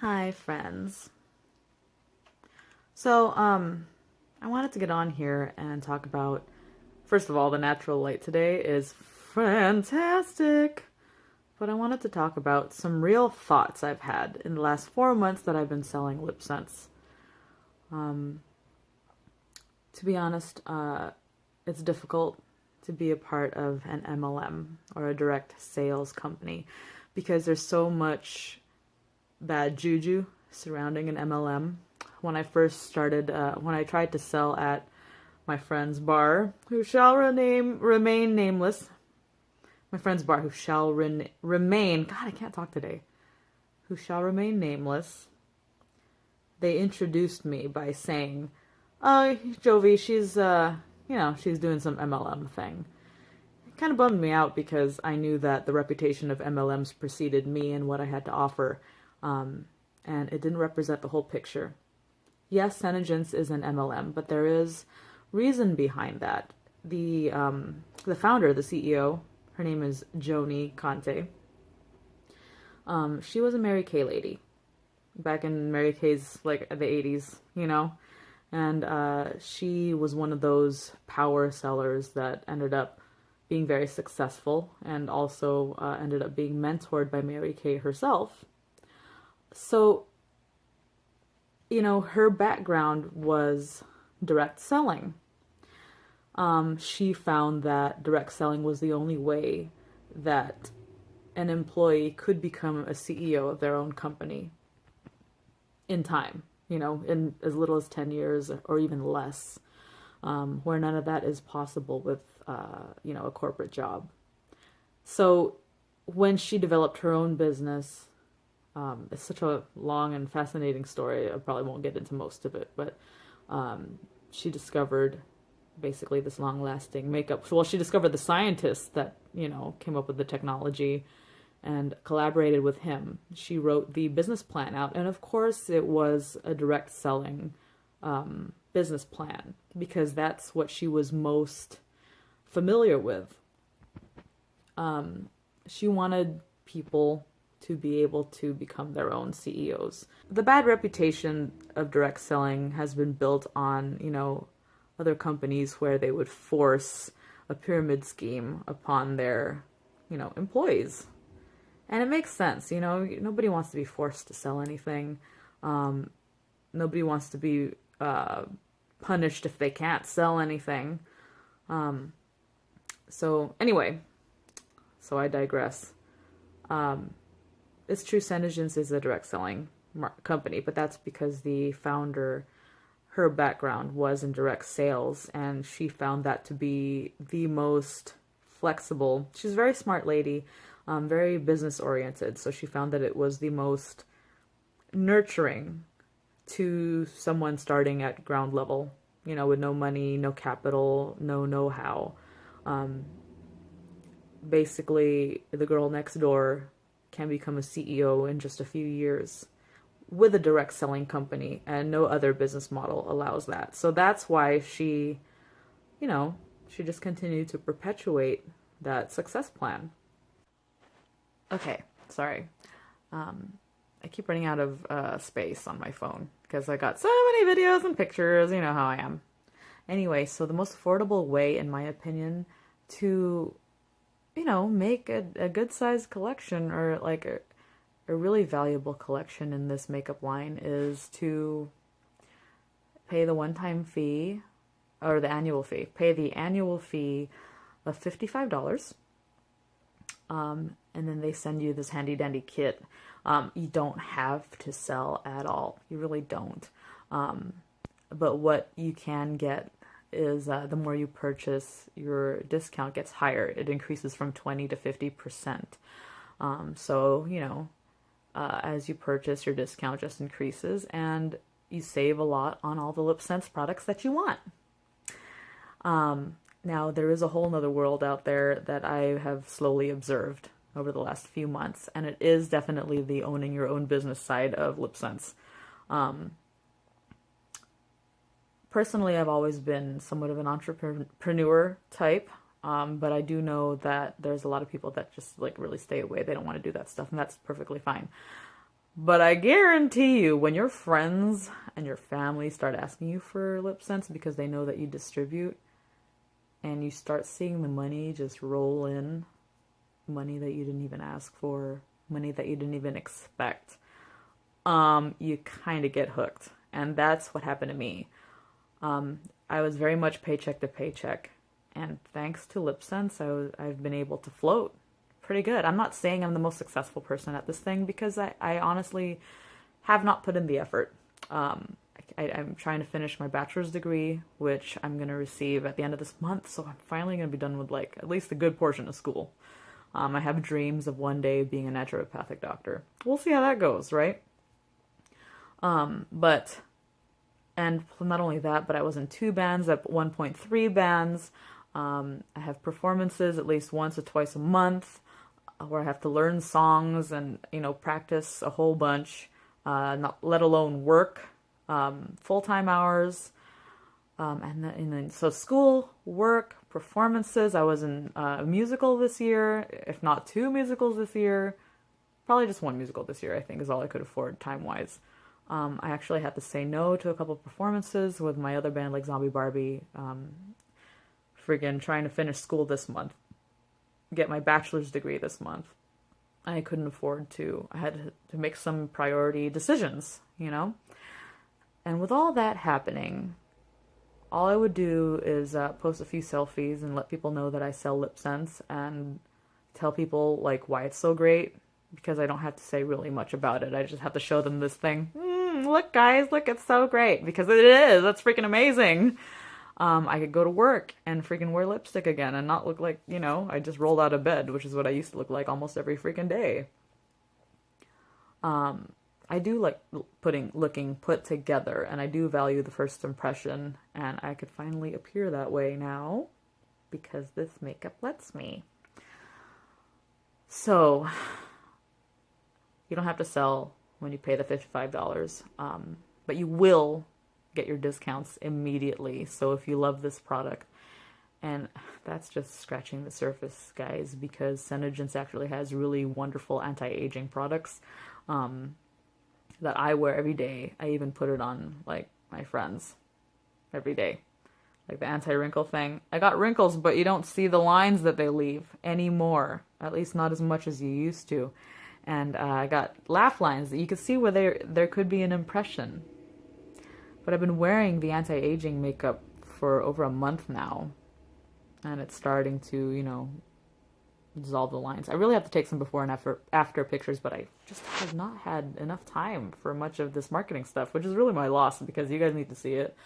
Hi, friends. I wanted to get on here and talk about, first of all, the natural light today is fantastic. But I wanted to talk about some real thoughts I've had in the last 4 months that I've been selling LipSense. Um, to be honest, it's difficult to be a part of an MLM or a direct sales company because there's so much bad juju surrounding an MLM. When I first started, when I tried to sell at my friend's bar, who shall remain nameless, my friend's bar, who shall remain, God, I can't talk today, who shall remain nameless, they introduced me by saying, oh, Jovi, she's doing some MLM thing. It kind of bummed me out because I knew that the reputation of MLMs preceded me and what I had to offer, and it didn't represent the whole picture. Yes, Senegence is an MLM, but there is reason behind that. The founder, the CEO, her name is Joni Conte. She was a Mary Kay lady back in Mary Kay's like the 80s, and she was one of those power sellers that ended up being very successful and also ended up being mentored by Mary Kay herself. So, her background was direct selling. She found that direct selling was the only way that an employee could become a CEO of their own company in time, in as little as 10 years or even less, where none of that is possible with, a corporate job. So when she developed her own business, it's such a long and fascinating story. I probably won't get into most of it, but she discovered basically this long-lasting makeup. Well, she discovered the scientists that, came up with the technology and collaborated with him. She wrote the business plan out, and of course it was a direct selling business plan because that's what she was most familiar with. She wanted people to be able to become their own CEOs. The bad reputation of direct selling has been built on, other companies where they would force a pyramid scheme upon their, employees. And it makes sense, nobody wants to be forced to sell anything. Nobody wants to be punished if they can't sell anything. So I digress. It's true, Senegence is a direct selling company, but that's because the founder, her background was in direct sales, and she found that to be the most flexible. She's a very smart lady, very business oriented, so she found that it was the most nurturing to someone starting at ground level, with no money, no capital, no know-how. Basically, the girl next door can become a CEO in just a few years with a direct selling company, and no other business model allows that. So that's why she just continued to perpetuate that success plan. Okay, sorry. I keep running out of space on my phone because I got so many videos and pictures, you know how I am. Anyway, so the most affordable way, in my opinion, to make a good-sized collection or like a really valuable collection in this makeup line is to pay the one-time fee or the annual fee. Pay the annual fee of $55. And then they send you this handy-dandy kit. You don't have to sell at all. You really don't. But what you can get is the more you purchase, your discount gets higher. It increases from 20 to 50%. As you purchase, your discount just increases, and you save a lot on all the LipSense products that you want. Now, there is a whole nother world out there that I have slowly observed over the last few months, and it is definitely the owning your own business side of LipSense. Personally, I've always been somewhat of an entrepreneur type, but I do know that there's a lot of people that just like really stay away. They don't want to do that stuff, and that's perfectly fine. But I guarantee you, when your friends and your family start asking you for LipSense because they know that you distribute, and you start seeing the money just roll in, money that you didn't even ask for, money that you didn't even expect, you kind of get hooked. And that's what happened to me. I was very much paycheck to paycheck. And thanks to LipSense, I've been able to float pretty good. I'm not saying I'm the most successful person at this thing because I honestly have not put in the effort. I'm trying to finish my bachelor's degree, which I'm going to receive at the end of this month. So I'm finally going to be done with like at least a good portion of school. I have dreams of one day being a naturopathic doctor. We'll see how that goes, right? But, and not only that, but I was in 2 bands at 1.3 bands. I have performances at least once or twice a month where I have to learn songs and, practice a whole bunch, not let alone work, full-time hours. So school, work, performances. I was in a musical this year, if not 2 musicals this year. Probably just 1 musical this year, I think, is all I could afford time-wise. I actually had to say no to a couple of performances with my other band, like Zombie Barbie. Friggin' trying to finish school this month. Get my bachelor's degree this month. I couldn't afford to. I had to make some priority decisions, And with all that happening, all I would do is post a few selfies and let people know that I sell LipSense and tell people like why it's so great, because I don't have to say really much about it. I just have to show them this thing. Look guys, look, it's so great, because it is. That's freaking amazing. I could go to work and freaking wear lipstick again and not look like, I just rolled out of bed, which is what I used to look like almost every freaking day. I do like looking put together, and I do value the first impression, and I could finally appear that way now because this makeup lets me. So, you don't have to sell when you pay the $55, but you will get your discounts immediately. So if you love this product, and that's just scratching the surface, guys, because Senegence actually has really wonderful anti-aging products that I wear every day. I even put it on like my friends every day, like the anti-wrinkle thing. I got wrinkles, but you don't see the lines that they leave anymore, at least not as much as you used to. And I got laugh lines that you could see where there could be an impression. But I've been wearing the anti-aging makeup for over a month now, and it's starting to, dissolve the lines. I really have to take some before and after pictures, but I just have not had enough time for much of this marketing stuff, which is really my loss because you guys need to see it.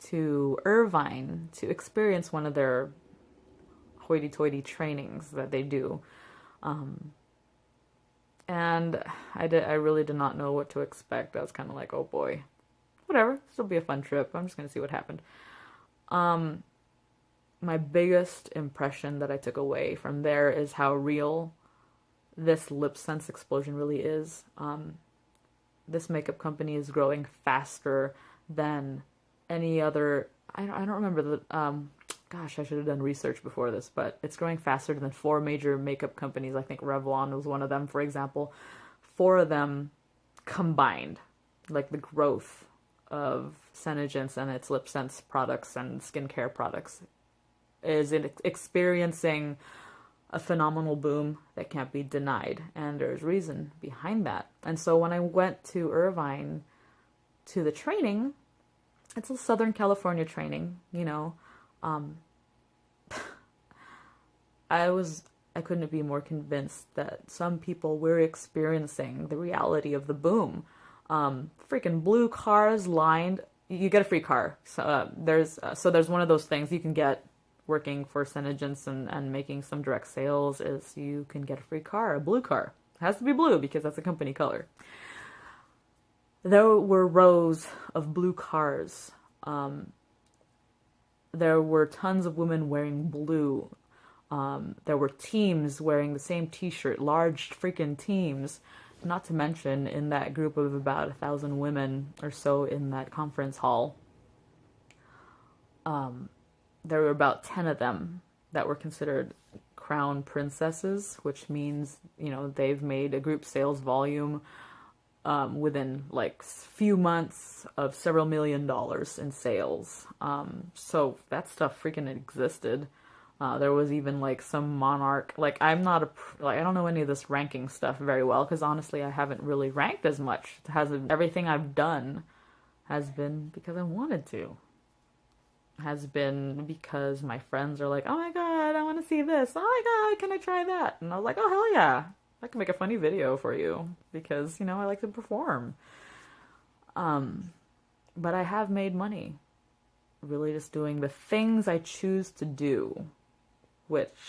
To Irvine to experience one of their hoity-toity trainings that they do. And I really did not know what to expect. I was kind of like, oh boy, whatever, this will be a fun trip. I'm just going to see what happened. My biggest impression that I took away from there is how real this LipSense explosion really is. This makeup company is growing faster than any other. I don't remember the. Gosh, I should have done research before this, but it's growing faster than 4 major makeup companies. I think Revlon was one of them, for example. 4 of them combined, like the growth of Senegence and its LipSense products and skincare products is experiencing a phenomenal boom that can't be denied, and there's reason behind that. And so when I went to Irvine to the training, it's a Southern California training, I couldn't be more convinced that some people were experiencing the reality of the boom. Freaking blue cars lined. You get a free car. So there's one of those things you can get working for Senegence and making some direct sales is you can get a free car, a blue car. It has to be blue because that's a company color. There were rows of blue cars. There were tons of women wearing blue. There were teams wearing the same t-shirt, large freaking teams. Not to mention, in that group of about 1,000 women or so in that conference hall, there were about 10 of them that were considered crown princesses, which means, you know, they've made a group sales volume within like few months of several $1,000,000 in sales. So that stuff freaking existed. There was even like some monarch, like I'm not I don't know any of this ranking stuff very well because honestly I haven't really ranked as much. It hasn't, everything I've done has been because I wanted to. Has been because my friends are like, oh my god, I want to see this. Oh my god, can I try that? And I was like, oh hell yeah, I can make a funny video for you because, you know, I like to perform. But I have made money really just doing the things I choose to do, which,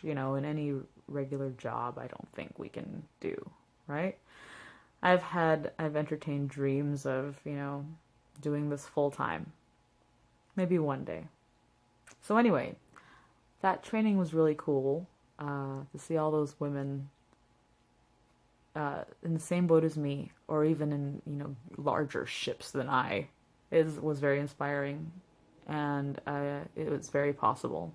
you know, in any regular job I don't think we can do, right? I've entertained dreams of, you know, doing this full time. Maybe one day. So anyway, that training was really cool. To see all those women in the same boat as me, or even in, you know, larger ships than I, was very inspiring, and it was very possible.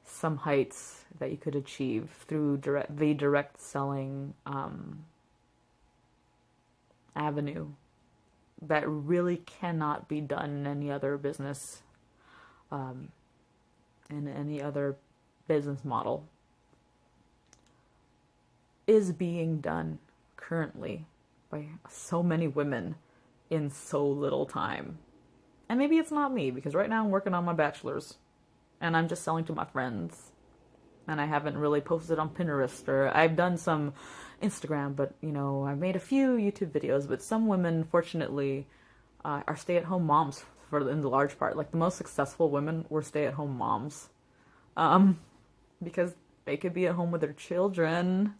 Some heights that you could achieve through the direct selling avenue that really cannot be done in any other business, in any other business model, is being done currently by so many women in so little time. And maybe it's not me, because right now I'm working on my bachelor's and I'm just selling to my friends, and I haven't really posted on Pinterest, or I've done some Instagram, but, you know, I've made a few YouTube videos. But some women, fortunately, are stay-at-home moms in the large part. Like, the most successful women were stay-at-home moms, because they could be at home with their children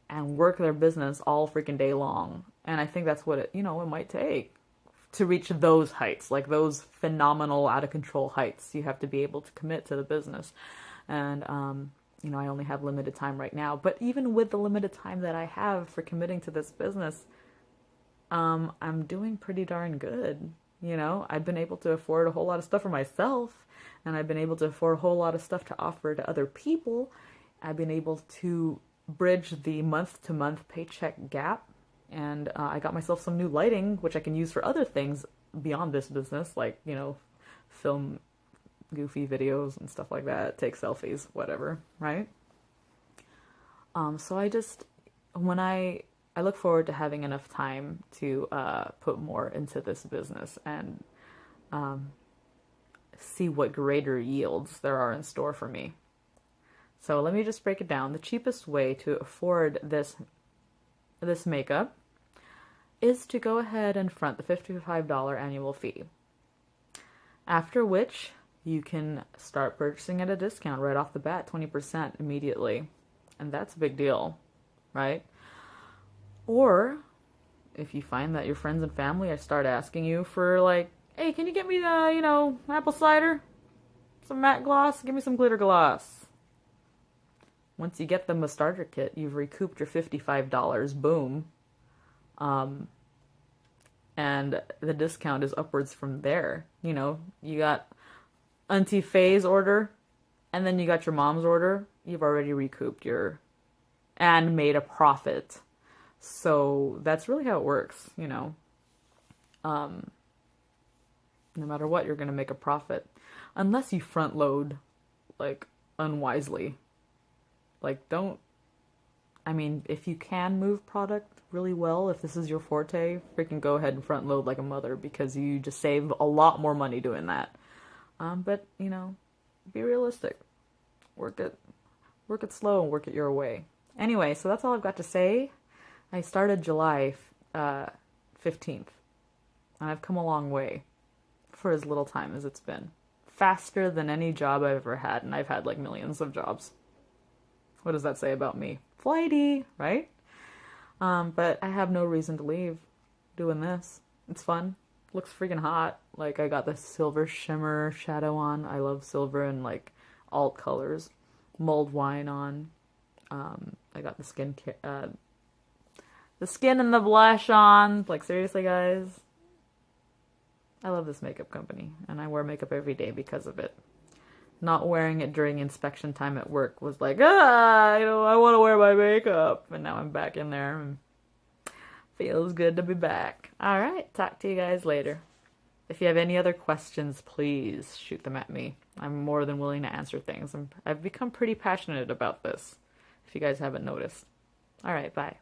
and work their business all freaking day long. And I think that's what it might take to reach those heights, like those phenomenal, out of control heights. You have to be able to commit to the business. And, you know, I only have limited time right now, but even with the limited time that I have for committing to this business, I'm doing pretty darn good. You know, I've been able to afford a whole lot of stuff for myself, and I've been able to afford a whole lot of stuff to offer to other people. I've been able to bridge the month-to-month paycheck gap, and I got myself some new lighting, which I can use for other things beyond this business, like, you know, film goofy videos and stuff like that, take selfies, whatever, right? So I look forward to having enough time to put more into this business and see what greater yields there are in store for me. So let me just break it down. The cheapest way to afford this makeup is to go ahead and front the $55 annual fee. After which, you can start purchasing at a discount right off the bat, 20% immediately. And that's a big deal, right? Or if you find that your friends and family start asking you for, like, hey, can you get me the, you know, apple cider? Some matte gloss? Give me some glitter gloss. Once you get them a starter kit, you've recouped your $55. Boom. And the discount is upwards from there. You know, you got Auntie Faye's order, and then you got your mom's order. You've already recouped and made a profit. So that's really how it works, you know. No matter what, you're going to make a profit. Unless you front load, like, unwisely. Like, if you can move product really well, if this is your forte, freaking go ahead and front load like a mother, because you just save a lot more money doing that. But, you know, be realistic. Work it slow and work it your way. Anyway, so that's all I've got to say. I started July 15th, and I've come a long way for as little time as it's been. Faster than any job I've ever had, and I've had like millions of jobs. What does that say about me? Flighty, right? But I have no reason to leave doing this. It's fun. Looks freaking hot. Like, I got the silver shimmer shadow on. I love silver and, like, alt colors. Mulled wine on. I got the skin and the blush on. Like, seriously, guys. I love this makeup company, and I wear makeup every day because of it. not wearing it during inspection time at work was like, ah, I want to wear my makeup. And now I'm back in there and feels good to be back. All right, talk to you guys later. If you have any other questions, please shoot them at me. I'm more than willing to answer things. I've become pretty passionate about this, if you guys haven't noticed. All right, bye.